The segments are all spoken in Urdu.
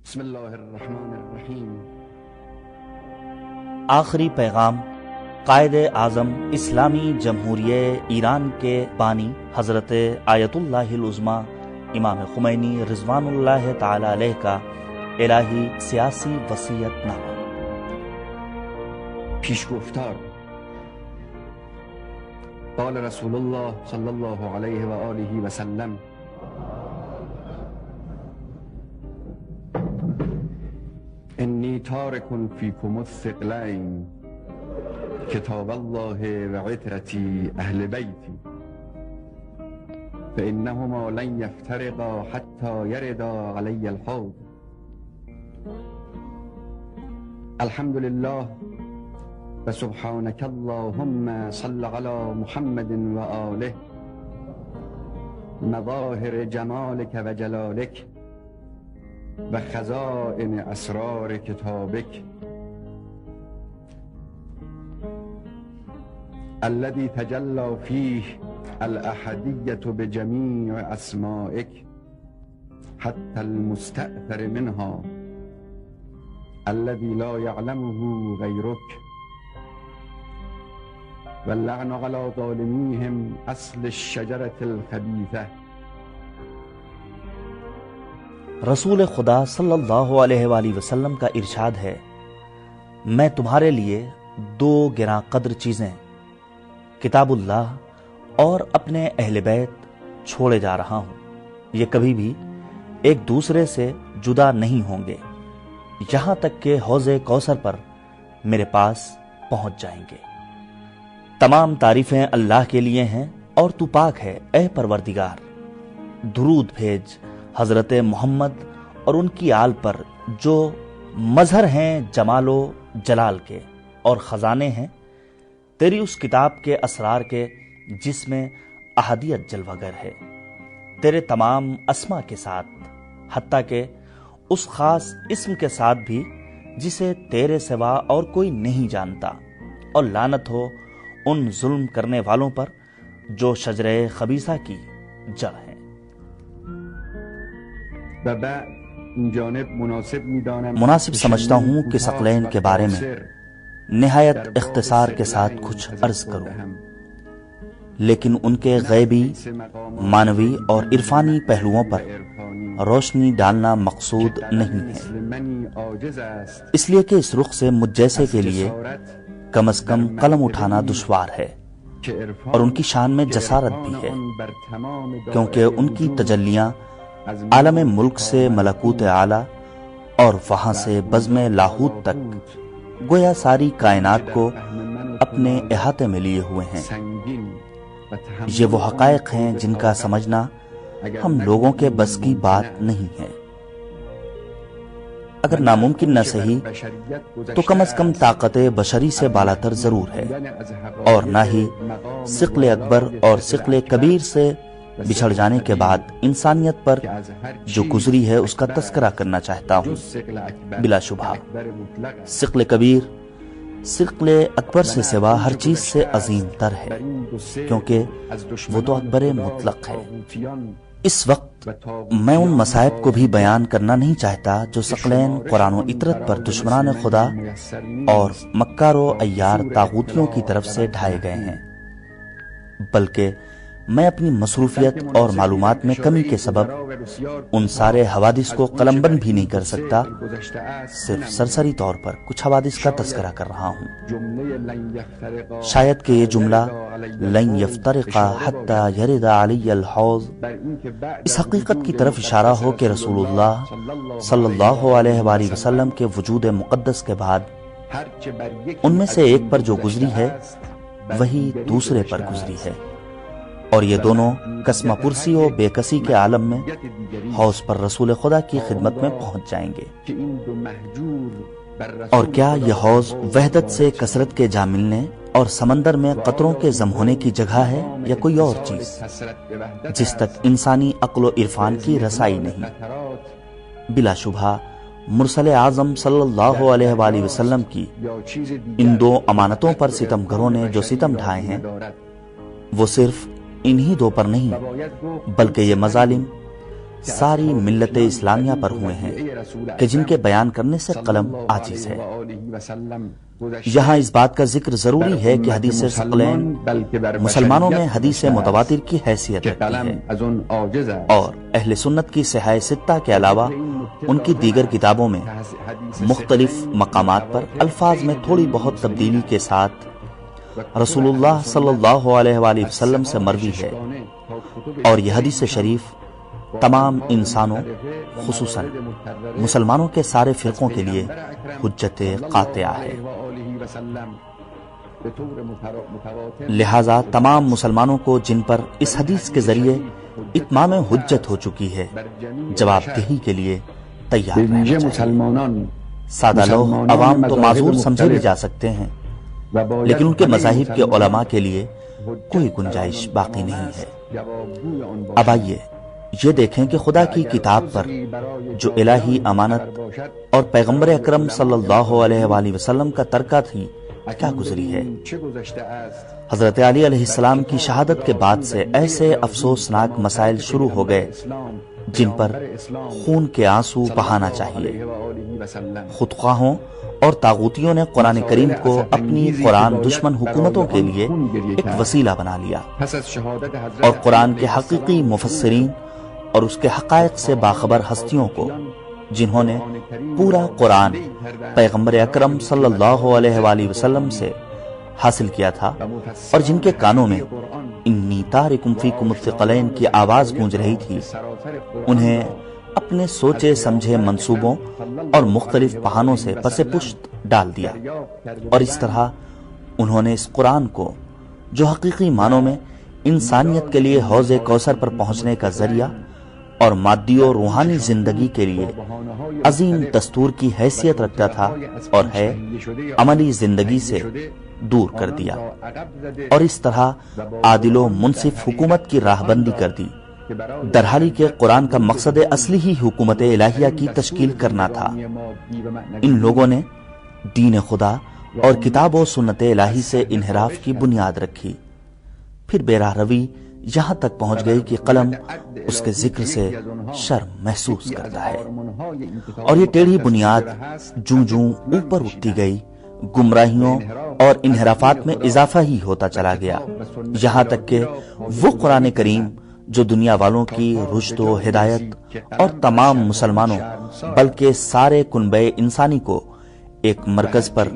بسم اللہ الرحمن الرحیم۔ آخری پیغام قائد اعظم اسلامی جمہوریہ ایران کے بانی حضرت آیت اللہ العظمیٰ امام خمینی رضوان اللہ تعالی علیہ کا الہی سیاسی وصیت نامہ۔ پیشگفتار: قال رسول اللہ صلی اللہ علیہ وآلہ وسلم: انی تارک فیکم الثقلین کتاب اللہ وعترتی اہل بیتی فإنهما لن يفترقا حتى يردا علی الحوض۔ الحمد للہ وسبحانک اللہم صل علی محمد وآلہ مظاہر جمالک وجلالک وخزائن اسرار کتابک الذي تجلى فيه الأحدية بجميع أسمائك حتى المستأثر منها الذي لا يعلمه غيرك واللعن على ظالميهم أصل الشجرة الخبيثة۔ رسول خدا صلی اللہ علیہ وآلہ وسلم کا ارشاد ہے، میں تمہارے لیے دو گراں قدر چیزیں کتاب اللہ اور اپنے اہل بیت چھوڑے جا رہا ہوں۔ یہ کبھی بھی ایک دوسرے سے جدا نہیں ہوں گے یہاں تک کہ حوض کوثر پر میرے پاس پہنچ جائیں گے۔ تمام تعریفیں اللہ کے لیے ہیں اور تو پاک ہے اے پروردگار۔ درود بھیج حضرت محمد اور ان کی آل پر جو مظہر ہیں جمال و جلال کے اور خزانے ہیں تیری اس کتاب کے اسرار کے جس میں احدیت جلوہ گر ہے، تیرے تمام اسما کے ساتھ، حتیٰ کہ اس خاص اسم کے ساتھ بھی جسے تیرے سوا اور کوئی نہیں جانتا، اور لعنت ہو ان ظلم کرنے والوں پر جو شجرہ خبیثہ کی جڑ ہیں۔ مناسب سمجھتا ہوں کہ ثقلین کے بارے میں نہایت اختصار کے ساتھ کچھ عرض کروں، لیکن ان کے غیبی، معنوی اور عرفانی پہلوؤں پر روشنی ڈالنا مقصود نہیں ہے، اس لیے کہ اس رخ سے مجھ جیسے کے لیے کم از کم قلم اٹھانا دشوار ہے، اور ان کی شان میں جسارت بھی ہے، کیونکہ ان کی تجلیاں عالم ملک سے ملکوت اعلیٰ اور وہاں سے بزم لاہوت تک گویا ساری کائنات کو اپنے احاطے میں لیے ہوئے ہیں۔ یہ وہ حقائق ہیں جن کا سمجھنا ہم لوگوں کے بس کی بات نہیں ہے، اگر ناممکن نہ صحیح تو کم از کم طاقت بشری سے بالاتر ضرور ہے، اور نہ ہی ثقل اکبر اور ثقل کبیر سے بچھڑ جانے کے بعد انسانیت پر جو گزری ہے اس کا تذکرہ کرنا چاہتا ہوں۔ بلا شبہ ثقل کبیر ثقل اکبر سے سوا ہر چیز سے عظیم تر ہے، کیونکہ وہ تو اکبر مطلق ہے۔ اس وقت میں ان مصائب کو بھی بیان کرنا نہیں چاہتا جو ثقلین قرآن و اطرت پر دشمنان خدا اور مکار و عیار طاغوتیوں کی طرف سے ڈھائے گئے ہیں، بلکہ میں اپنی مصروفیت اور معلومات میں کمی کے سبب ان سارے حوادث کو قلم بند بھی نہیں کر سکتا، صرف سرسری طور پر کچھ حوادث کا تذکرہ کر رہا ہوں۔ شاید کہ یہ جملہ لن یفترقا حتی یرد علی الحوض اس حقیقت کی طرف اشارہ ہو کہ رسول اللہ صلی اللہ علیہ وآلہ وسلم کے وجود مقدس کے بعد ان میں سے ایک پر جو گزری ہے وہی دوسرے پر گزری ہے، اور یہ دونوں قسمہ پرسی و بے کسی کے عالم میں حوض پر رسول خدا کی خدمت میں پہنچ جائیں گے۔ اور کیا یہ حوض وحدت سے کثرت کے جا ملنے اور سمندر میں قطروں کے ضم ہونے کی جگہ ہے یا کوئی اور چیز جس تک انسانی عقل و عرفان کی رسائی نہیں؟ بلا شبہ مرسل اعظم صلی اللہ علیہ وآلہ وسلم کی ان دو امانتوں پر ستم گروں نے جو ستم ڈھائے ہیں وہ صرف انہی دو پر نہیں بلکہ یہ مظالم ساری ملت اسلامیہ پر ہوئے ہیں، کہ جن کے بیان کرنے سے قلم عاجز ہے۔ یہاں اس بات کا ذکر ضروری ہے کہ حدیث ثقلین مسلمانوں میں حدیث متواتر کی حیثیت رکھتی ہے، اور اہل سنت کی صحیح ستہ کے علاوہ ان کی دیگر کتابوں میں مختلف مقامات پر الفاظ میں تھوڑی بہت تبدیلی کے ساتھ رسول اللہ صلی اللہ علیہ وآلہ وسلم سے مروی ہے، اور یہ حدیث شریف تمام انسانوں خصوصاً مسلمانوں کے سارے فرقوں کے لیے حجت قاطعہ ہے۔ لہذا تمام مسلمانوں کو جن پر اس حدیث کے ذریعے اتمام حجت ہو چکی ہے، جواب دہی کے لیے تیار رہنا چاہیے۔ سادہ لوگ عوام تو معذور سمجھے بھی جا سکتے ہیں، لیکن ان کے مذاہب کے علماء کے لیے کوئی گنجائش باقی نہیں ہے۔ اب آئیے یہ دیکھیں کہ خدا کی کتاب پر جو الہی امانت اور پیغمبر اکرم صلی اللہ علیہ وآلہ وسلم کا ترکہ تھی کیا گزری ہے۔ حضرت علی علیہ السلام کی شہادت کے بعد سے ایسے افسوسناک مسائل شروع ہو گئے جن پر خون کے آنسو بہانا چاہیے۔ خودخواہوں اور طاغوتیوں نے قرآن کریم کو اپنی قرآن دشمن حکومتوں کے لیے ایک وسیلہ بنا لیا، اور قرآن کے حقیقی مفسرین اور اس کے حقائق سے باخبر ہستیوں کو، جنہوں نے پورا قرآن پیغمبر اکرم صلی اللہ علیہ وآلہ وسلم سے حاصل کیا تھا، اور جن کے کانوں میں انی تارکم فیکم الثقلین کی آواز گونج رہی تھی، انہیں اپنے سوچے سمجھے منصوبوں اور مختلف بہانوں سے پس پشت ڈال دیا، اور اس طرح انہوں نے اس قرآن کو، جو حقیقی معنوں میں انسانیت کے لیے حوض کوثر پر پہنچنے کا ذریعہ اور مادی و روحانی زندگی کے لیے عظیم دستور کی حیثیت رکھتا تھا اور ہے، عملی زندگی سے دور کر دیا، اور اس طرح عادل و منصف حکومت کی راہ بندی کر دی، درحالی کہ قرآن کا مقصد اصلی ہی حکومت الہیہ کی تشکیل کرنا تھا۔ ان لوگوں نے دین خدا اور کتاب و سنت الہی سے انحراف کی بنیاد رکھی، پھر بے راہ روی یہاں تک پہنچ گئی کہ قلم اس کے ذکر سے شرم محسوس کرتا ہے، اور یہ ٹیڑھی بنیاد جوں جوں اوپر اٹھتی گئی، گمراہیوں اور انحرافات میں اضافہ ہی ہوتا چلا گیا، یہاں تک کہ وہ قرآن کریم جو دنیا والوں کی رشد و ہدایت اور تمام مسلمانوں بلکہ سارے کنبے انسانی کو ایک مرکز پر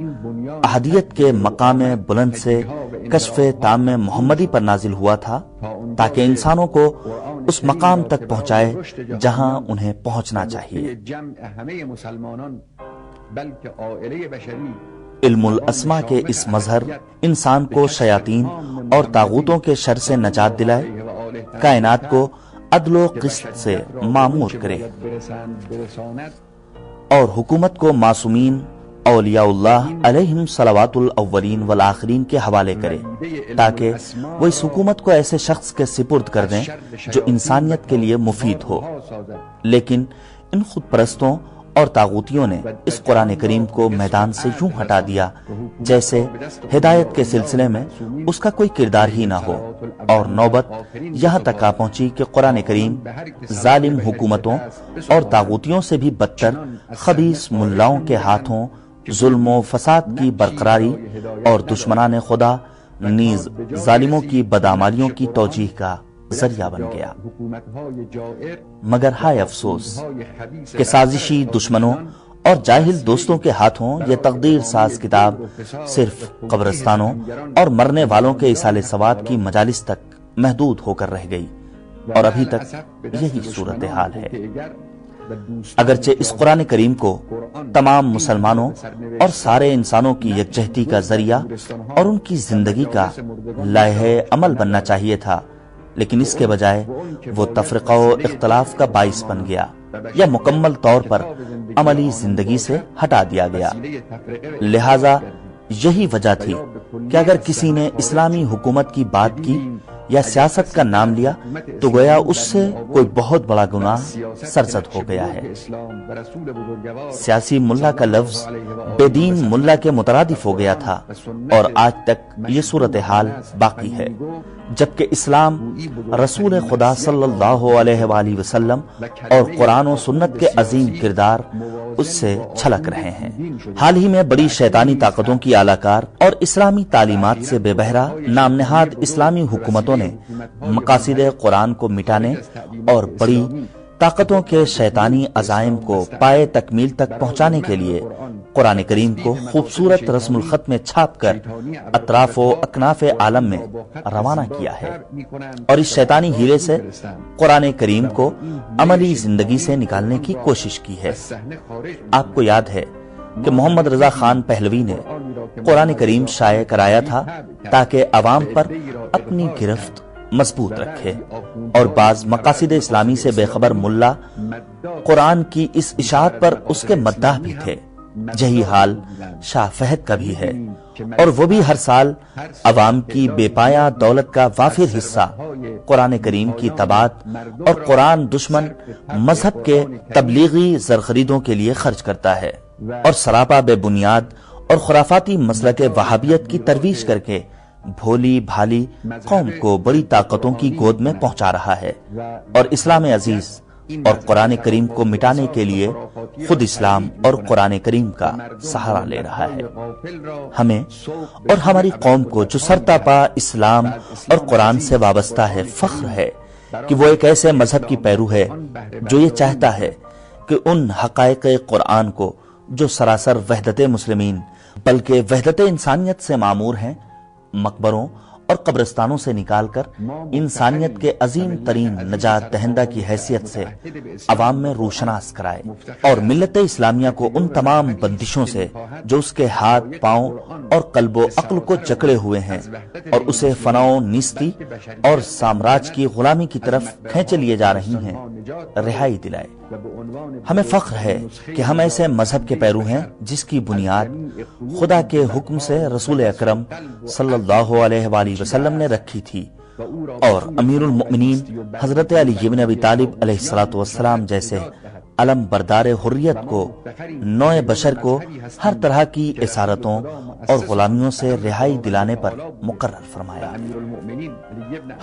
احدیت کے مقام بلند سے کشف تام محمدی پر نازل ہوا تھا، تاکہ انسانوں کو اس مقام تک پہنچائے جہاں انہیں پہنچنا چاہیے۔ علم الاسماء کے اس مظہر انسان کو شیاطین اور طاغوتوں کے شر سے نجات دلائے، کائنات کو عدل و قسط سے معمور کرے، اور حکومت کو معصومین اولیاء اللہ علیہم صلوات الاولین والآخرین کے حوالے کرے، تاکہ وہ اس حکومت کو ایسے شخص کے سپرد کر دیں جو انسانیت کے لیے مفید ہو۔ لیکن ان خود پرستوں اور طاغوتیوں نے اس قرآن کریم کو میدان سے یوں ہٹا دیا جیسے ہدایت کے سلسلے میں اس کا کوئی کردار ہی نہ ہو، اور نوبت یہاں تک آ پہنچی کہ قرآن کریم ظالم حکومتوں اور طاغوتیوں سے بھی بدتر خبیث ملاؤں کے ہاتھوں ظلم و فساد کی برقراری اور دشمنان خدا نیز ظالموں کی بدعمالیوں کی توجیہ کا ذریعہ بن گیا۔ مگر ہائے افسوس کہ سازشی دشمنوں اور جاہل دوستوں کے ہاتھوں یہ تقدیر ساز کتاب صرف قبرستانوں اور مرنے والوں کے اصالہ ثواب کی مجالس تک محدود ہو کر رہ گئی، اور ابھی تک یہی صورتحال ہے۔ اگرچہ اس قرآن کریم کو تمام مسلمانوں اور سارے انسانوں کی یکجہتی کا ذریعہ اور ان کی زندگی کا لائحہ عمل بننا چاہیے تھا، لیکن اس کے بجائے وہ تفرقہ و اختلاف کا باعث بن گیا، یا مکمل طور پر عملی زندگی سے ہٹا دیا گیا۔ لہذا یہی وجہ تھی کہ اگر کسی نے اسلامی حکومت کی بات کی یا سیاست کا نام لیا تو گویا اس سے کوئی بہت بڑا گناہ سرزد ہو گیا ہے۔ سیاسی ملا کا لفظ بے دین ملا کے مترادف ہو گیا تھا اور آج تک یہ صورتحال باقی ہے، جبکہ اسلام رسول خدا صلی اللہ علیہ وآلہ وسلم اور قرآن و سنت کے عظیم کردار اس سے چھلک رہے ہیں۔ حال ہی میں بڑی شیطانی طاقتوں کی اعلی کار اور اسلامی تعلیمات سے بے بہرہ نام نہاد اسلامی حکومتوں نے مقاصد قرآن کو مٹانے اور بڑی طاقتوں کے شیطانی عزائم کو پائے تکمیل تک پہنچانے کے لیے قرآن کریم کو خوبصورت رسم الخط میں چھاپ کر اطراف و اکناف عالم میں روانہ کیا ہے، اور اس شیطانی ہیلے سے قرآن کریم کو عملی زندگی سے نکالنے کی کوشش کی ہے۔ آپ کو یاد ہے کہ محمد رضا خان پہلوی نے قرآن کریم شائع کرایا تھا تاکہ عوام پر اپنی گرفت مضبوط رکھے، اور بعض مقاصد اسلامی سے بے خبر ملا قرآن کی اس اشاعت پر اس کے مداح بھی تھے۔ یہی حال شاہ فہد کا بھی ہے، اور وہ بھی ہر سال عوام کی بے پایا دولت کا وافر حصہ قرآن کریم کی طباعت اور قرآن دشمن مذہب کے تبلیغی زرخریدوں کے لیے خرچ کرتا ہے، اور سراپا بے بنیاد اور خرافاتی مسلک وہابیت کی ترویج کر کے بھولی بھالی قوم کو بڑی طاقتوں کی گود میں پہنچا رہا ہے، اور اسلام عزیز اور قرآن کریم کو مٹانے کے لیے خود اسلام اور قرآن کریم کا سہارا لے رہا ہے۔ ہمیں اور ہماری قوم کو جو سرتاپا اسلام اور قرآن سے وابستہ ہے فخر ہے کہ وہ ایک ایسے مذہب کی پیرو ہے جو یہ چاہتا ہے کہ ان حقائق قرآن کو جو سراسر وحدت مسلمین بلکہ وحدت انسانیت سے معمور ہیں، مقبروں اور قبرستانوں سے نکال کر انسانیت کے عظیم ترین نجات دہندہ کی حیثیت سے عوام میں روشناس کرائے، اور ملت اسلامیہ کو ان تمام بندشوں سے جو اس کے ہاتھ پاؤں اور قلب و عقل کو جکڑے ہوئے ہیں اور اسے فناؤ نیستی اور سامراج کی غلامی کی طرف کھینچے لیے جا رہی ہیں، رہائی دلائے۔ ہمیں فخر ہے کہ ہم ایسے مذہب کے پیرو ہیں جس کی بنیاد خدا کے حکم سے رسول اکرم صلی اللہ علیہ وآلہ وسلم نے رکھی تھی، اور امیر المؤمنین حضرت علی بن ابی طالب علیہ السلام جیسے علم بردار حریت کو، نوع بشر کو ہر طرح کی اسارتوں اور غلامیوں سے رہائی دلانے پر مقرر فرمایا۔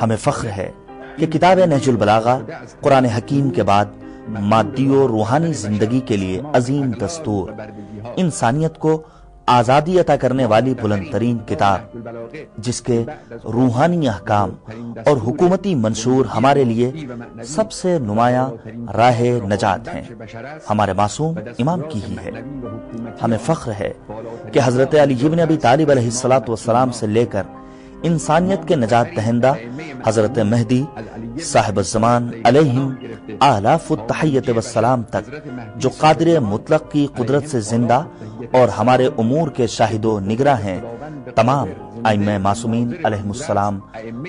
ہمیں فخر ہے کہ کتاب نہج البلاغہ قرآن حکیم کے بعد مادی و روحانی زندگی کے لیے عظیم دستور، انسانیت کو آزادی عطا کرنے والی بلند ترین کتاب، جس کے روحانی احکام اور حکومتی منشور ہمارے لیے سب سے نمایاں راہ نجات ہیں، ہمارے معصوم امام کی ہی ہے۔ ہمیں فخر ہے کہ حضرت علی بن ابی طالب علیہ السلام سے لے کر انسانیت کے نجات دہندہ حضرت مہدی صاحب الزمان علیہم آلاف التحیت والسلام تک، جو قادر مطلق کی قدرت سے زندہ اور ہمارے امور کے شاہد و نگراں ہیں، تمام ائمہ معصومین علیہم السلام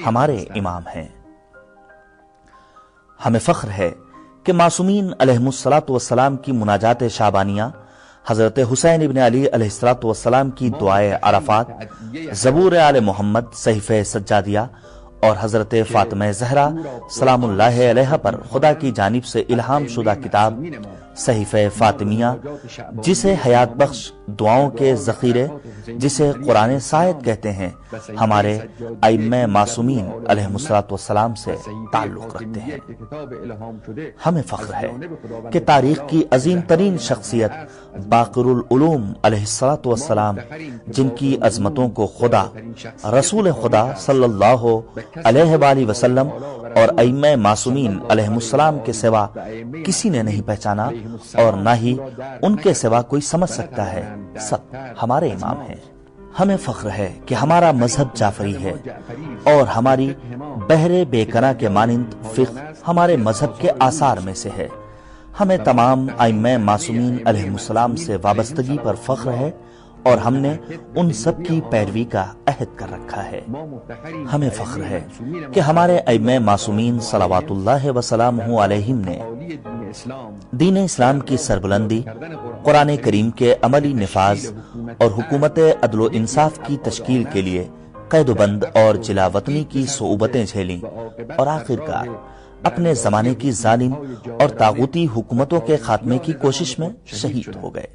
ہمارے امام ہیں۔ ہمیں فخر ہے کہ معصومین علیہم السلام کی مناجات شعبانیہ، حضرت حسین ابن علی علیہ السلام کی دعائے عرفات، زبور آل محمد، صحیفہ سجادیہ، اور حضرت فاطمہ زہرا سلام اللہ علیہ پر خدا کی جانب سے الہام شدہ کتاب صحیفہ فاطمیہ، جسے حیات بخش دعاؤں کے ذخیرے، جسے قرآن سائد کہتے ہیں، ہمارے ائمہ معصومین علیہم السلام سے تعلق رکھتے ہیں۔ ہمیں فخر ہے کہ تاریخ کی عظیم ترین شخصیت باقر العلوم علیہ السلام، جن کی عظمتوں کو خدا، رسول خدا صلی اللہ علیہ وآلہ وسلم اور ائمہ معصومین علیہم السلام کے سوا کسی نے نہیں پہچانا، اور نہ ہی ان کے سوا کوئی سمجھ سکتا ہے، سب ہمارے امام ہیں۔ ہمیں فخر ہے کہ ہمارا مذہب جعفری ہے، اور ہماری بحر بے کناں کے مانند فقہ ہمارے مذہب کے آثار میں سے ہے۔ ہمیں تمام ائمہ معصومین علیہم السلام سے وابستگی پر فخر ہے، اور ہم نے ان سب کی پیروی کا عہد کر رکھا ہے۔ ہمیں فخر ہے کہ ہمارے ائمہ معصومین صلوات اللہ وسلامہ علیہم نے دین اسلام کی سربلندی، قرآن کریم کے عملی نفاذ اور حکومت عدل و انصاف کی تشکیل کے لیے قید و بند اور جلا وطنی کی صعوبتیں جھیلیں اور آخر کار اپنے زمانے کی ظالم اور طاغوتی حکومتوں کے خاتمے کی کوشش میں شہید ہو گئے۔